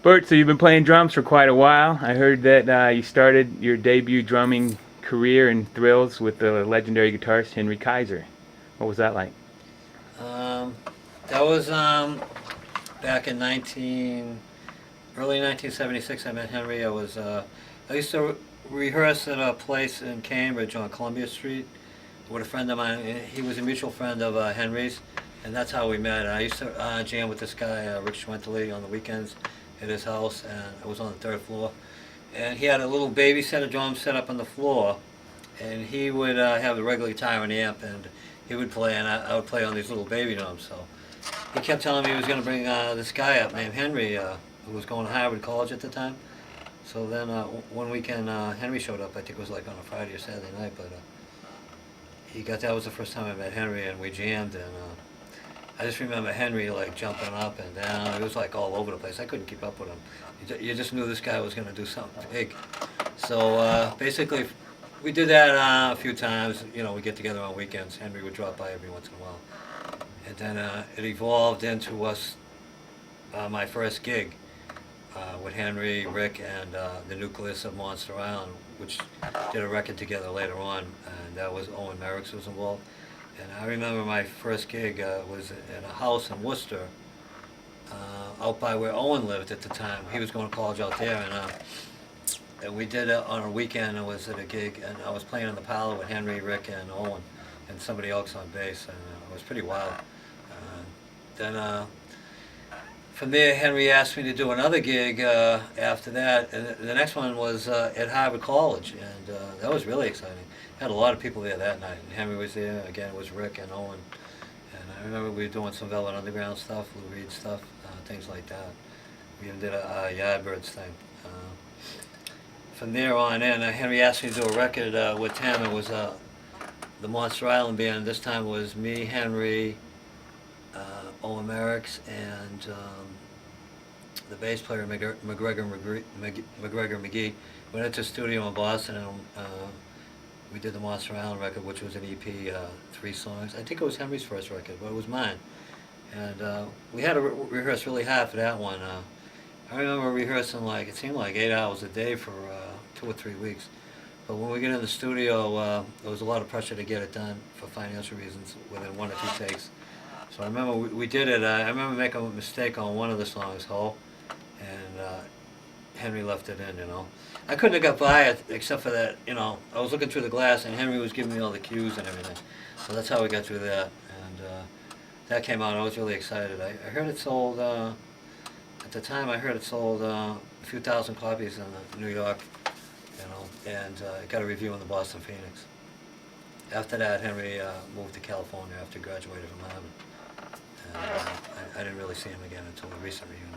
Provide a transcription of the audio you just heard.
Bert, so you've been playing drums for quite a while. I heard that you started your debut drumming career in Thrills with the legendary guitarist Henry Kaiser. What was that like? Um, that was back in early 1976. I met Henry. I used to rehearse at a place in Cambridge on Columbia Street with a friend of mine. He was a mutual friend of Henry's, and that's how we met. I used to jam with this guy, Rick Schwentely, on the weekends at his house, and I was on the third floor. And he had a little baby set of drums set up on the floor, and he would have the regular guitar and amp, and he would play, and I would play on these little baby drums. So he kept telling me he was going to bring this guy up named Henry, who was going to Harvard College at the time. So then one weekend, Henry showed up. I think it was like on a Friday or Saturday night, but that was the first time I met Henry, and we jammed, and I just remember Henry like jumping up and down. It was like all over the place. I couldn't keep up with him. You just knew this guy was going to do something big. So basically, we did that a few times. You know, we get together on weekends. Henry would drop by every once in a while. And then it evolved into us, my first gig with Henry, Rick, and the nucleus of Monster Island, which did a record together later on, and that was Owen Marek was involved. And I remember my first gig was in a house in Worcester, out by where Owen lived at the time. He was going to college out there, and we did it on a weekend. I was at a gig, and I was playing in the parlor with Henry, Rick, and Owen, and somebody else on bass, and it was pretty wild. Then from there, Henry asked me to do another gig after that, and the next one was at Harvard College, and that was really exciting. Had a lot of people there that night, and Henry was there. Again, it was Rick and Owen, and I remember we were doing some Velvet Underground stuff, Lou Reed stuff, things like that. We even did a Yardbirds thing. From there on in, Henry asked me to do a record with him. It was the Monster Island Band. This time it was me, Henry, Owen Marek, and the bass player McGregor McGee. Went into the studio in Boston, and we did the Monster Island record, which was an EP, 3 songs. I think it was Henry's first record, but it was mine. And we had to rehearse really hard for that one. I remember rehearsing it seemed like 8 hours a day for 2 or 3 weeks. But when we get in the studio, there was a lot of pressure to get it done for financial reasons within 1 or 2 takes. So I remember we did it. I remember making a mistake on one of the songs, Ho, and Henry left it in, you know. I couldn't have got by it except for that, you know, I was looking through the glass and Henry was giving me all the cues and everything. So that's how we got through that. And that came out. I was really excited. I heard it sold, at the time I heard it sold a few thousand copies in New York, you know, and it got a review in the Boston Phoenix. After that, Henry moved to California after he graduated from Harvard. And I didn't really see him again until the recent reunion.